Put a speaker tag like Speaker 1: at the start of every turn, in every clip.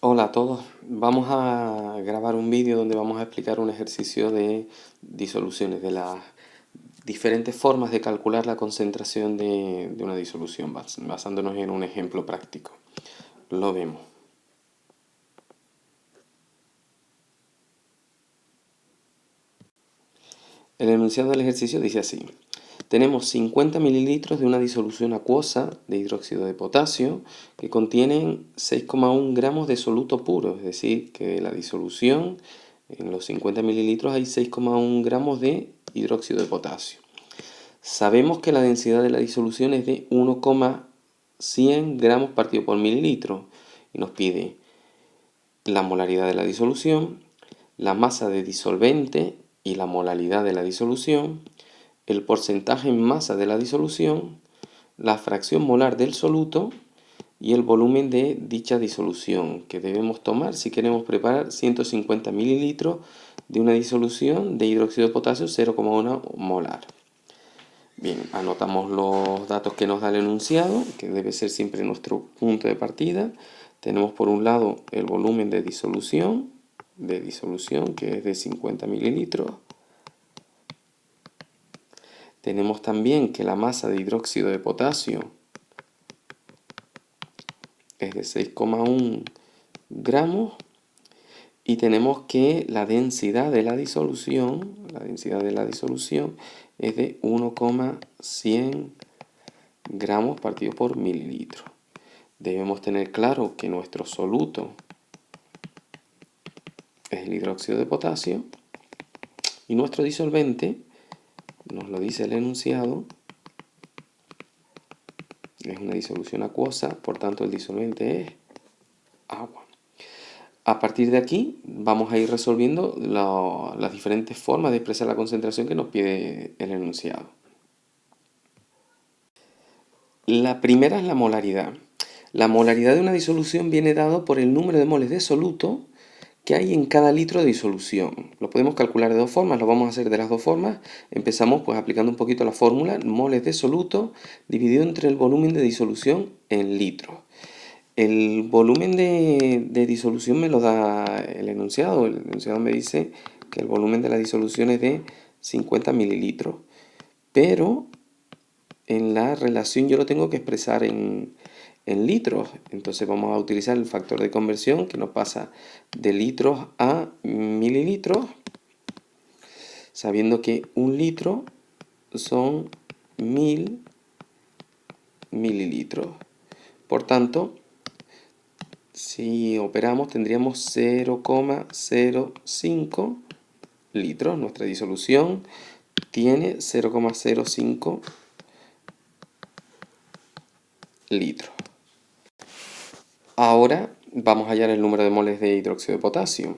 Speaker 1: Hola a todos, vamos a grabar un vídeo donde vamos a explicar un ejercicio de disoluciones, de las diferentes formas de calcular la concentración de una disolución, basándonos en un ejemplo práctico. Lo vemos. El enunciado del ejercicio dice así: tenemos 50 mililitros de una disolución acuosa de hidróxido de potasio que contienen 6,1 gramos de soluto puro, es decir, que la disolución, en los 50 mililitros hay 6,1 gramos de hidróxido de potasio. Sabemos que la densidad de la disolución es de 1,100 gramos partido por mililitro y nos pide la molaridad de la disolución, la masa de disolvente y la molaridad de la disolución, el porcentaje en masa de la disolución, la fracción molar del soluto y el volumen de dicha disolución que debemos tomar si queremos preparar 150 mililitros de una disolución de hidróxido de potasio 0,1 molar. Bien, anotamos los datos que nos da el enunciado, que debe ser siempre nuestro punto de partida. Tenemos por un lado el volumen de disolución que es de 50 mililitros. Tenemos también que la masa de hidróxido de potasio es de 6,1 gramos y tenemos que la densidad de la disolución es de 1,100 gramos partido por mililitro. Debemos tener claro que nuestro soluto es el hidróxido de potasio y nuestro disolvente, nos lo dice el enunciado, es una disolución acuosa, por tanto el disolvente es agua. A partir de aquí vamos a ir resolviendo las diferentes formas de expresar la concentración que nos pide el enunciado. La primera es la molaridad. La molaridad de una disolución viene dado por el número de moles de soluto que hay en cada litro de disolución. Lo podemos calcular de dos formas, lo vamos a hacer de las dos formas. Empezamos pues aplicando un poquito la fórmula, moles de soluto dividido entre el volumen de disolución en litros. El volumen de disolución me lo da el enunciado. El enunciado me dice que el volumen de la disolución es de 50 mililitros. Pero en la relación yo lo tengo que expresar en litros. Entonces vamos a utilizar el factor de conversión que nos pasa de litros a mililitros, sabiendo que un litro son 1000 mililitros. Por tanto, si operamos tendríamos 0,05 litros. Nuestra disolución tiene 0,05 litros. Ahora vamos a hallar el número de moles de hidróxido de potasio.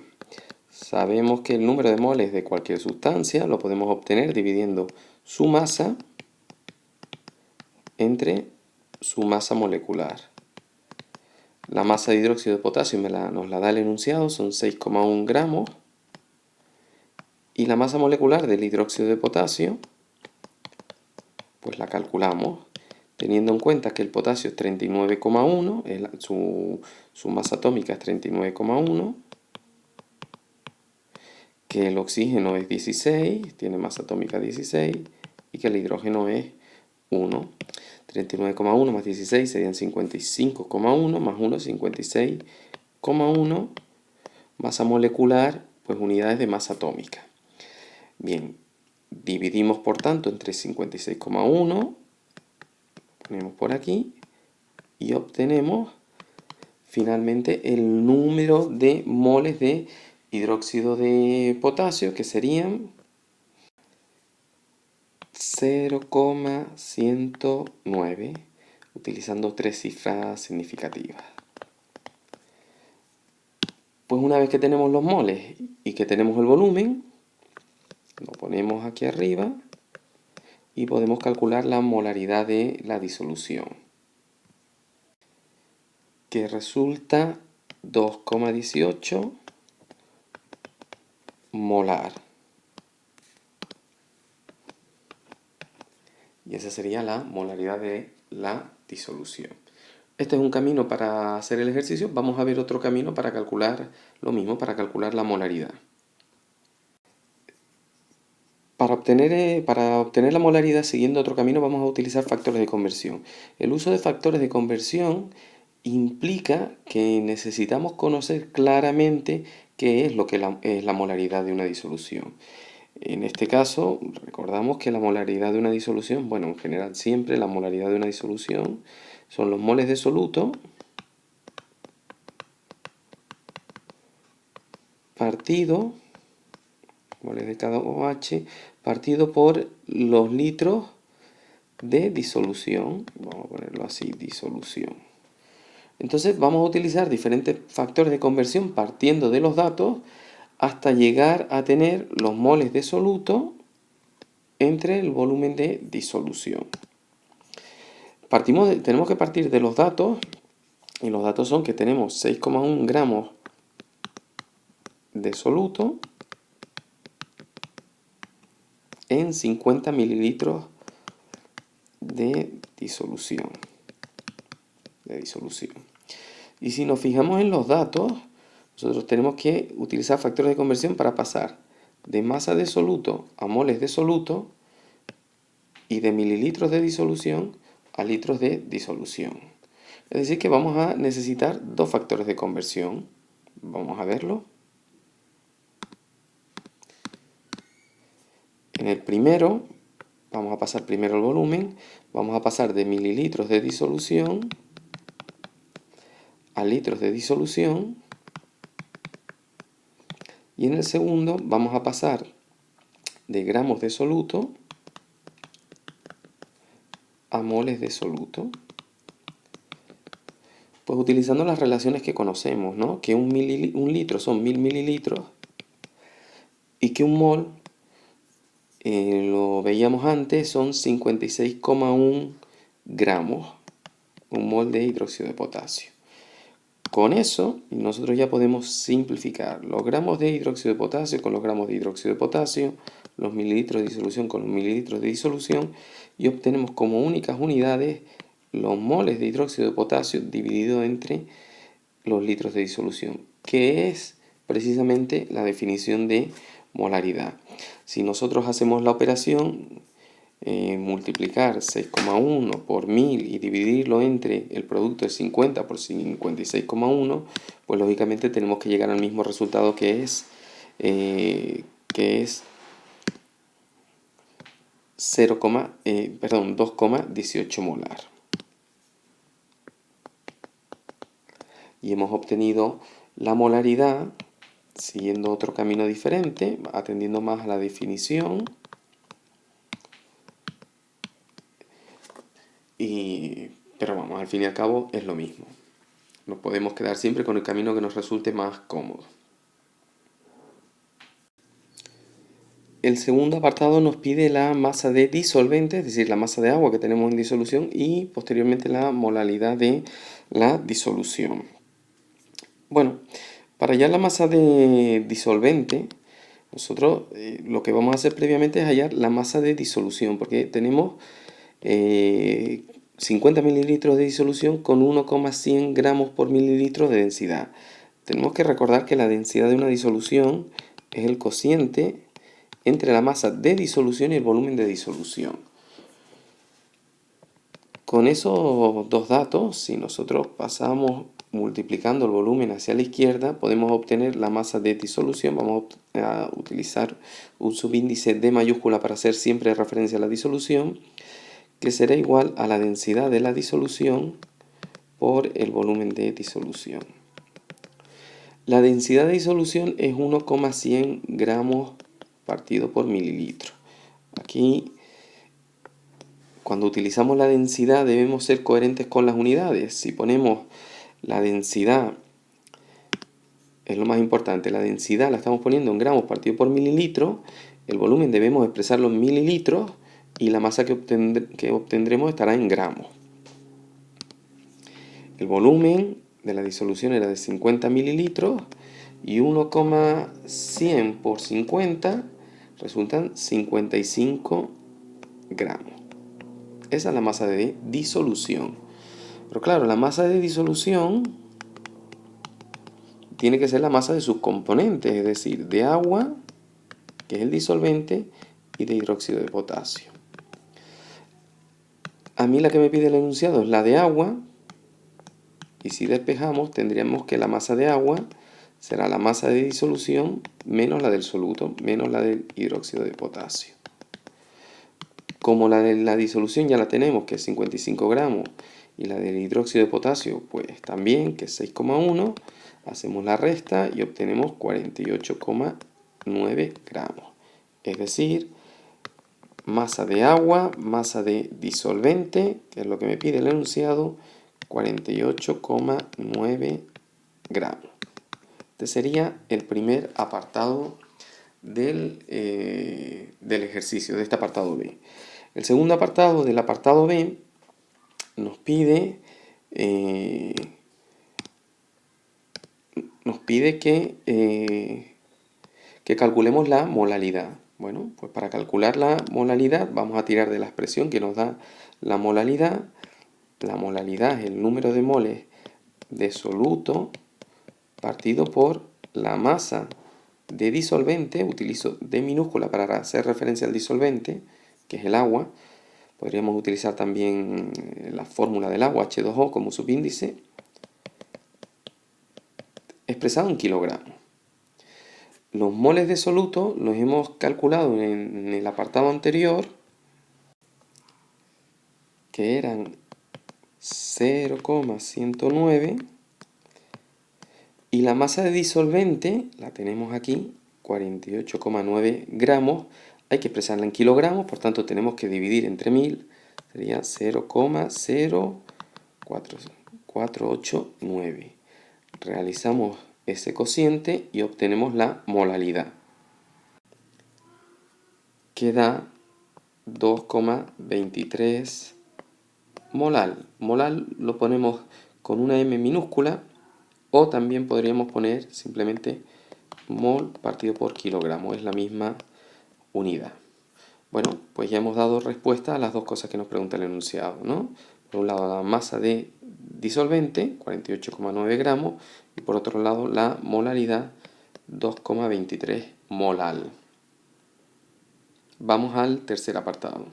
Speaker 1: Sabemos que el número de moles de cualquier sustancia lo podemos obtener dividiendo su masa entre su masa molecular. La masa de hidróxido de potasio nos la da el enunciado, son 6,1 gramos. Y la masa molecular del hidróxido de potasio, pues la calculamos teniendo en cuenta que el potasio es 39,1, su masa atómica es 39,1, que el oxígeno es 16, tiene masa atómica 16, y que el hidrógeno es 1. 39,1 más 16 serían 55,1, más 1, 56,1, masa molecular, pues unidades de masa atómica. Bien, dividimos por tanto entre 56,1, ponemos por aquí, y obtenemos finalmente el número de moles de hidróxido de potasio, que serían 0,109, utilizando tres cifras significativas. Pues una vez que tenemos los moles y que tenemos el volumen, lo ponemos aquí arriba y podemos calcular la molaridad de la disolución, que resulta 2,18 molar. Y esa sería la molaridad de la disolución. Este es un camino para hacer el ejercicio. Vamos a ver otro camino para calcular lo mismo, para calcular la molaridad. Para obtener la molaridad siguiendo otro camino vamos a utilizar factores de conversión. El uso de factores de conversión implica que necesitamos conocer claramente qué es lo que es la molaridad de una disolución. En este caso, recordamos que la molaridad de una disolución, bueno, en general siempre la molaridad de una disolución son los moles de soluto partido, moles de cada OH, partido por los litros de disolución. Vamos a ponerlo así, disolución. Entonces vamos a utilizar diferentes factores de conversión partiendo de los datos hasta llegar a tener los moles de soluto entre el volumen de disolución. Tenemos que partir de los datos, y los datos son que tenemos 6,1 gramos de soluto en 50 mililitros de disolución. Y si nos fijamos en los datos, nosotros tenemos que utilizar factores de conversión para pasar de masa de soluto a moles de soluto y de mililitros de disolución a litros de disolución. Es decir, que vamos a necesitar dos factores de conversión. Vamos a verlo. En el primero, vamos a pasar primero el volumen, vamos a pasar de mililitros de disolución a litros de disolución. Y en el segundo vamos a pasar de gramos de soluto a moles de soluto. Pues utilizando las relaciones que conocemos, ¿no? Que un litro son 1000 mililitros y que un mol, lo veíamos antes, son 56,1 gramos, un mol de hidróxido de potasio. Con eso, nosotros ya podemos simplificar los gramos de hidróxido de potasio con los gramos de hidróxido de potasio, los mililitros de disolución con los mililitros de disolución, y obtenemos como únicas unidades los moles de hidróxido de potasio dividido entre los litros de disolución, que es precisamente la definición de molaridad. Si nosotros hacemos la operación, multiplicar 6,1 por 1000 y dividirlo entre el producto de 50 por 56,1, pues lógicamente tenemos que llegar al mismo resultado que es 2,18 molar. Y hemos obtenido la molaridad siguiendo otro camino diferente, atendiendo más a la definición. Pero vamos, al fin y al cabo es lo mismo. Nos podemos quedar siempre con el camino que nos resulte más cómodo. El segundo apartado nos pide la masa de disolvente, es decir, la masa de agua que tenemos en disolución, y posteriormente la molaridad de la disolución. Bueno, para hallar la masa de disolvente, nosotros lo que vamos a hacer previamente es hallar la masa de disolución, porque tenemos 50 mililitros de disolución con 1,100 gramos por mililitro de densidad. Tenemos que recordar que la densidad de una disolución es el cociente entre la masa de disolución y el volumen de disolución. Con esos dos datos, si nosotros pasamos multiplicando el volumen hacia la izquierda, podemos obtener la masa de disolución. Vamos a utilizar un subíndice D mayúscula para hacer siempre referencia a la disolución, que será igual a la densidad de la disolución por el volumen de disolución. La densidad de disolución es 1,100 gramos partido por mililitro. Aquí, cuando utilizamos la densidad, debemos ser coherentes con las unidades. Si ponemos la densidad, es lo más importante, la densidad la estamos poniendo en gramos partido por mililitro, el volumen debemos expresarlo en mililitros y la masa que obtendremos estará en gramos. El volumen de la disolución era de 50 mililitros y 1,100 por 50 resultan 55 gramos. Esa es la masa de disolución. Pero claro, la masa de disolución tiene que ser la masa de sus componentes, es decir, de agua, que es el disolvente, y de hidróxido de potasio. A mí la que me pide el enunciado es la de agua, y si despejamos tendríamos que la masa de agua será la masa de disolución menos la del soluto, menos la del hidróxido de potasio. Como la de la disolución ya la tenemos, que es 55 gramos, y la del hidróxido de potasio, pues también, que es 6,1, hacemos la resta y obtenemos 48,9 gramos. Es decir, masa de agua, masa de disolvente, que es lo que me pide el enunciado, 48,9 gramos. Este sería el primer apartado del ejercicio, de este apartado B. El segundo apartado del apartado B nos pide que calculemos la molalidad. Bueno, pues para calcular la molalidad vamos a tirar de la expresión que nos da la molalidad. La molalidad es el número de moles de soluto partido por la masa de disolvente. Utilizo D minúscula para hacer referencia al disolvente, que es el agua. Podríamos utilizar también la fórmula del agua, H2O, como subíndice, expresado en kilogramos. Los moles de soluto los hemos calculado en el apartado anterior, que eran 0,109, y la masa de disolvente la tenemos aquí, 48,9 gramos. Hay que expresarla en kilogramos, por tanto tenemos que dividir entre 1000, sería 0,0489. Realizamos ese cociente y obtenemos la molalidad, que da 2,23 molal. Molal lo ponemos con una M minúscula, o también podríamos poner simplemente mol partido por kilogramo, es la misma unidad. Bueno, pues ya hemos dado respuesta a las dos cosas que nos pregunta el enunciado, ¿no? Por un lado la masa de disolvente, 48,9 gramos, y por otro lado la molaridad, 2,23 molal. Vamos al tercer apartado.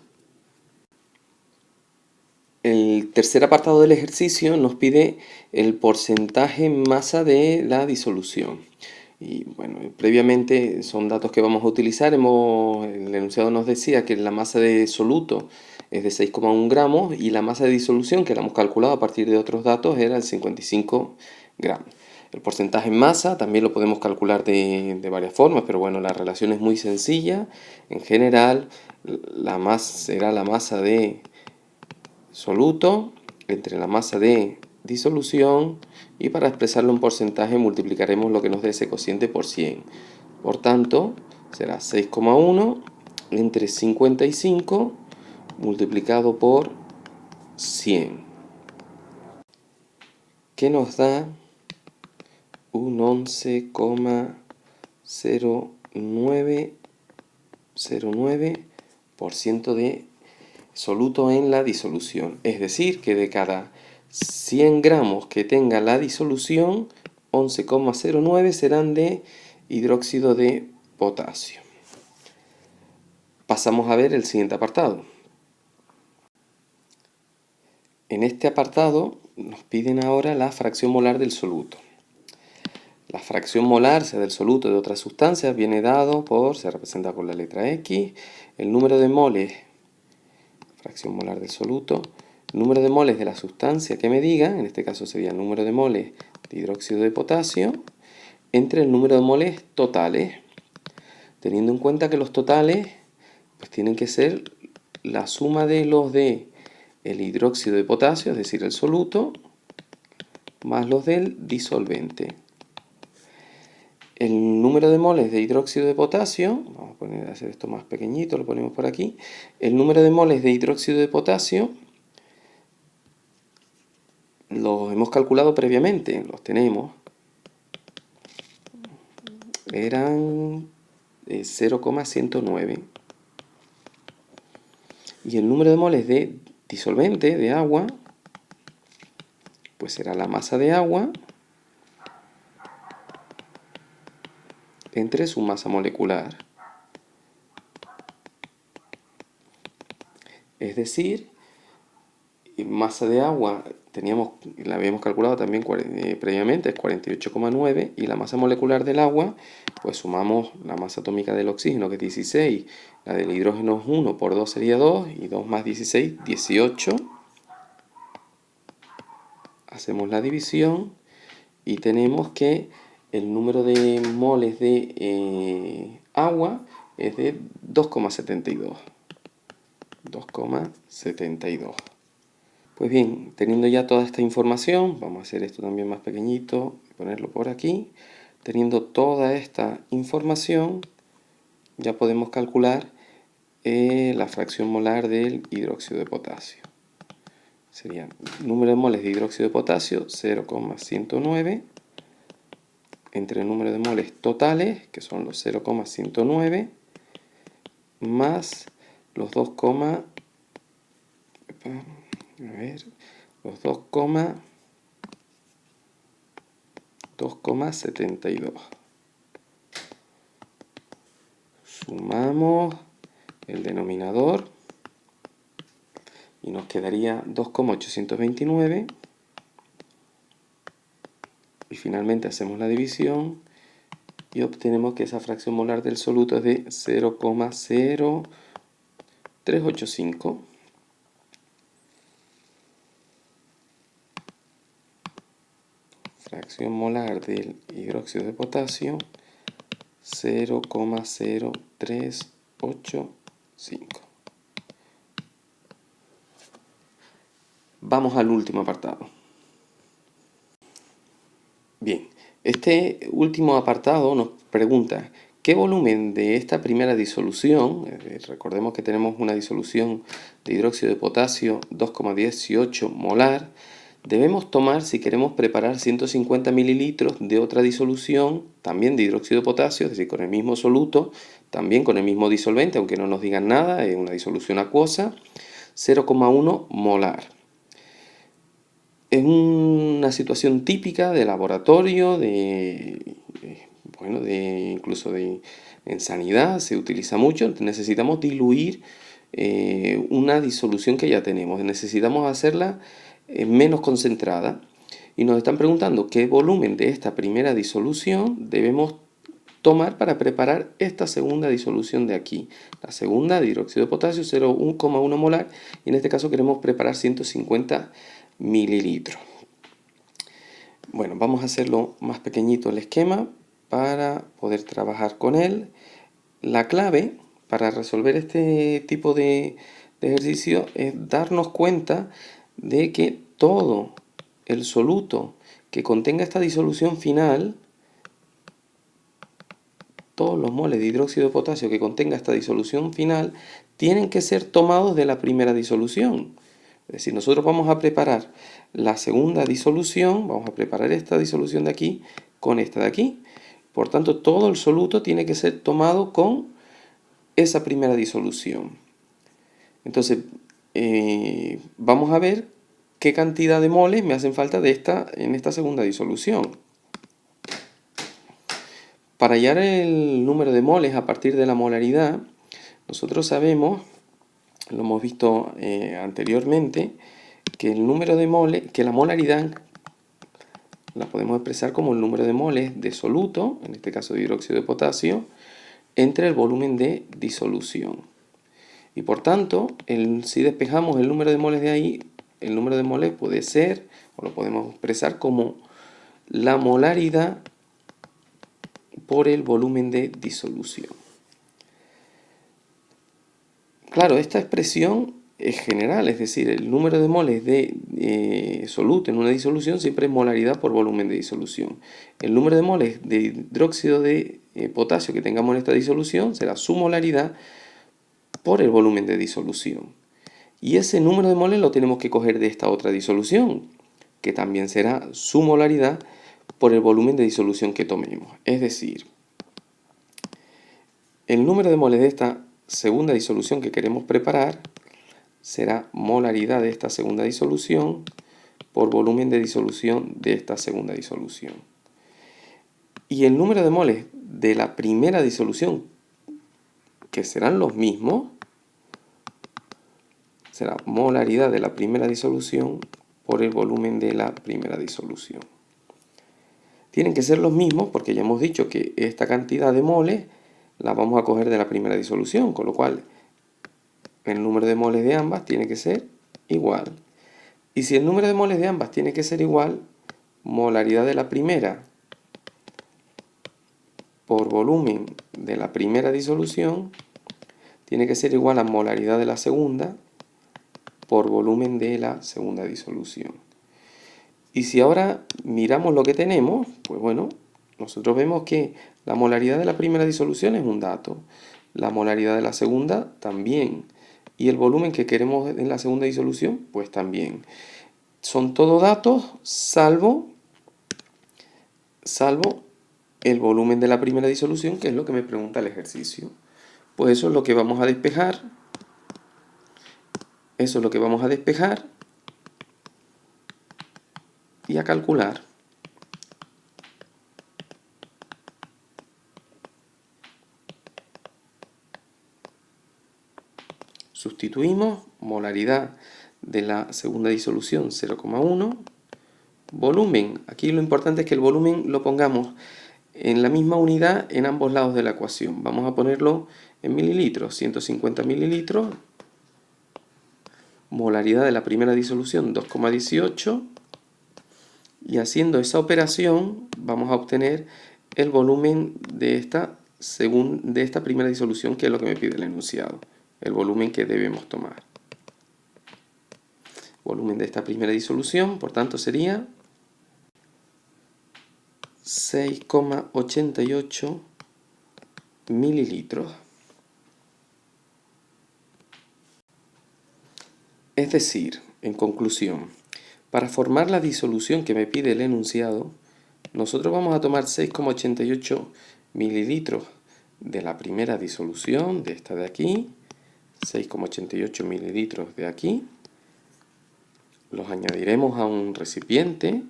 Speaker 1: El tercer apartado del ejercicio nos pide el porcentaje masa de la disolución. Y bueno, previamente son datos que vamos a utilizar. El enunciado nos decía que la masa de soluto es de 6,1 gramos y la masa de disolución, que la hemos calculado a partir de otros datos, era de 55 gramos. El porcentaje en masa también lo podemos calcular de varias formas, pero bueno, la relación es muy sencilla. En general, será la masa de soluto entre la masa de disolución, y para expresarlo en porcentaje multiplicaremos lo que nos dé ese cociente por 100. Por tanto, será 6,1 entre 55 multiplicado por 100, que nos da un 11,0909% de soluto en la disolución. Es decir, que de cada 100 gramos que tenga la disolución, 11,09 serán de hidróxido de potasio. Pasamos a ver el siguiente apartado. En este apartado nos piden ahora la fracción molar del soluto. La fracción molar, sea del soluto o de otras sustancias, viene dado se representa con la letra X, el número de moles, fracción molar del soluto, número de moles de la sustancia que me diga, en este caso sería el número de moles de hidróxido de potasio, entre el número de moles totales, teniendo en cuenta que los totales pues tienen que ser la suma de los de el hidróxido de potasio, es decir, el soluto, más los del disolvente. El número de moles de hidróxido de potasio, vamos a hacer esto más pequeñito, lo ponemos por aquí. El número de moles de hidróxido de potasio los hemos calculado previamente, los tenemos. Eran 0,109. Y el número de moles de disolvente, de agua, pues será la masa de agua entre su masa molecular. Es decir, masa de agua la habíamos calculado también previamente, es 48,9, y la masa molecular del agua, pues sumamos la masa atómica del oxígeno, que es 16, la del hidrógeno es 1, por 2 sería 2, y 2 más 16, 18. Hacemos la división y tenemos que el número de moles de agua es de 2,72. 2,72. Pues bien, teniendo ya toda esta información, vamos a hacer esto también más pequeñito, ponerlo por aquí. Teniendo toda esta información, ya podemos calcular la fracción molar del hidróxido de potasio. Sería el número de moles de hidróxido de potasio, 0,109, entre el número de moles totales, que son los 0,109, más los 2,72. Sumamos el denominador y nos quedaría 2,829. Y finalmente hacemos la división y obtenemos que esa fracción molar del soluto es de 0,0385. Fracción molar del hidróxido de potasio, 0,0385. Vamos al último apartado. Bien, este último apartado nos pregunta ¿qué volumen de esta primera disolución, recordemos que tenemos una disolución de hidróxido de potasio 2,18 molar, debemos tomar si queremos preparar 150 mililitros de otra disolución, también de hidróxido de potasio, es decir, con el mismo soluto, también con el mismo disolvente, aunque no nos digan nada, es una disolución acuosa, 0,1 molar? Es una situación típica de laboratorio, incluso en sanidad se utiliza mucho. Necesitamos diluir una disolución que ya tenemos, necesitamos hacerla menos concentrada. Y nos están preguntando qué volumen de esta primera disolución debemos tomar para preparar esta segunda disolución de aquí. La segunda de hidróxido de potasio, 0,1 molar, y en este caso queremos preparar 150 mililitros. Bueno, vamos a hacerlo más pequeñito el esquema para poder trabajar con él. La clave para resolver este tipo de ejercicio es darnos cuenta de que todo el soluto que contenga esta disolución final, todos los moles de hidróxido de potasio que contenga esta disolución final, tienen que ser tomados de la primera disolución. Es decir, nosotros vamos a preparar la segunda disolución, vamos a preparar esta disolución de aquí con esta de aquí. Por tanto, todo el soluto tiene que ser tomado con esa primera disolución. Entonces, vamos a ver qué cantidad de moles me hacen falta en esta segunda disolución. Para hallar el número de moles a partir de la molaridad, nosotros sabemos, lo hemos visto anteriormente, que el número de moles, que la molaridad la podemos expresar como el número de moles de soluto, en este caso de hidróxido de potasio, entre el volumen de disolución. Y por tanto, si despejamos el número de moles de ahí, el número de moles puede ser, o lo podemos expresar como la molaridad por el volumen de disolución. Claro, esta expresión es general, es decir, el número de moles de soluto en una disolución siempre es molaridad por volumen de disolución. El número de moles de hidróxido de potasio que tengamos en esta disolución será su molaridad por el volumen de disolución. Y ese número de moles lo tenemos que coger de esta otra disolución, que también será su molaridad por el volumen de disolución que tomemos. Es decir, el número de moles de esta segunda disolución que queremos preparar será molaridad de esta segunda disolución por volumen de disolución de esta segunda disolución. Y el número de moles de la primera disolución, que serán los mismos, será molaridad de la primera disolución por el volumen de la primera disolución. Tienen que ser los mismos porque ya hemos dicho que esta cantidad de moles la vamos a coger de la primera disolución, con lo cual el número de moles de ambas tiene que ser igual. Y si el número de moles de ambas tiene que ser igual, molaridad de la primera por volumen de la primera disolución tiene que ser igual a molaridad de la segunda por volumen de la segunda disolución. Y si ahora miramos lo que tenemos, pues bueno, nosotros vemos que la molaridad de la primera disolución es un dato, la molaridad de la segunda también, y el volumen que queremos en la segunda disolución, pues también. Son todos datos salvo el volumen de la primera disolución, que es lo que me pregunta el ejercicio. Pues eso es lo que vamos a despejar. Eso es lo que vamos a despejar y a calcular. Sustituimos molaridad de la segunda disolución 0,1, volumen. Aquí lo importante es que el volumen lo pongamos en la misma unidad en ambos lados de la ecuación. Vamos a ponerlo en mililitros, 150 mililitros. Molaridad de la primera disolución 2,18. Y haciendo esa operación vamos a obtener el volumen de esta primera disolución, que es lo que me pide el enunciado. El volumen que debemos tomar. Volumen de esta primera disolución, por tanto, sería 6,88 mililitros. Es decir, en conclusión, para formar la disolución que me pide el enunciado, nosotros vamos a tomar 6,88 mililitros de la primera disolución, de esta de aquí, 6,88 mililitros de aquí, los añadiremos a un recipiente,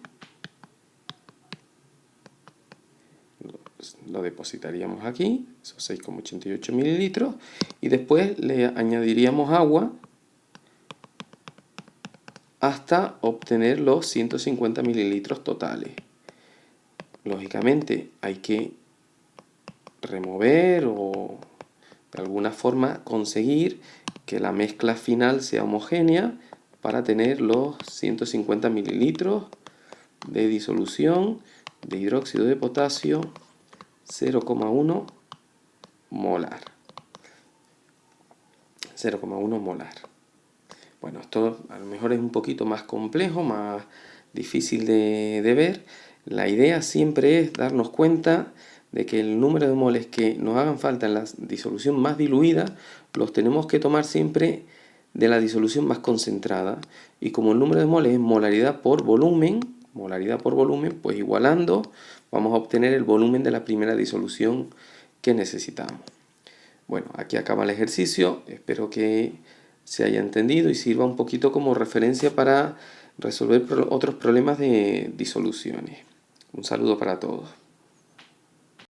Speaker 1: lo depositaríamos aquí, esos 6,88 mililitros, y después le añadiríamos agua hasta obtener los 150 mililitros totales. Lógicamente hay que remover o de alguna forma conseguir que la mezcla final sea homogénea para tener los 150 mililitros de disolución de hidróxido de potasio 0,1 molar. 0,1 molar. Bueno, esto a lo mejor es un poquito más complejo, más difícil de ver. La idea siempre es darnos cuenta de que el número de moles que nos hagan falta en la disolución más diluida los tenemos que tomar siempre de la disolución más concentrada. Y como el número de moles es molaridad por volumen, pues igualando vamos a obtener el volumen de la primera disolución que necesitamos. Bueno, aquí acaba el ejercicio. Espero que se haya entendido y sirva un poquito como referencia para resolver otros problemas de disoluciones. Un saludo para todos.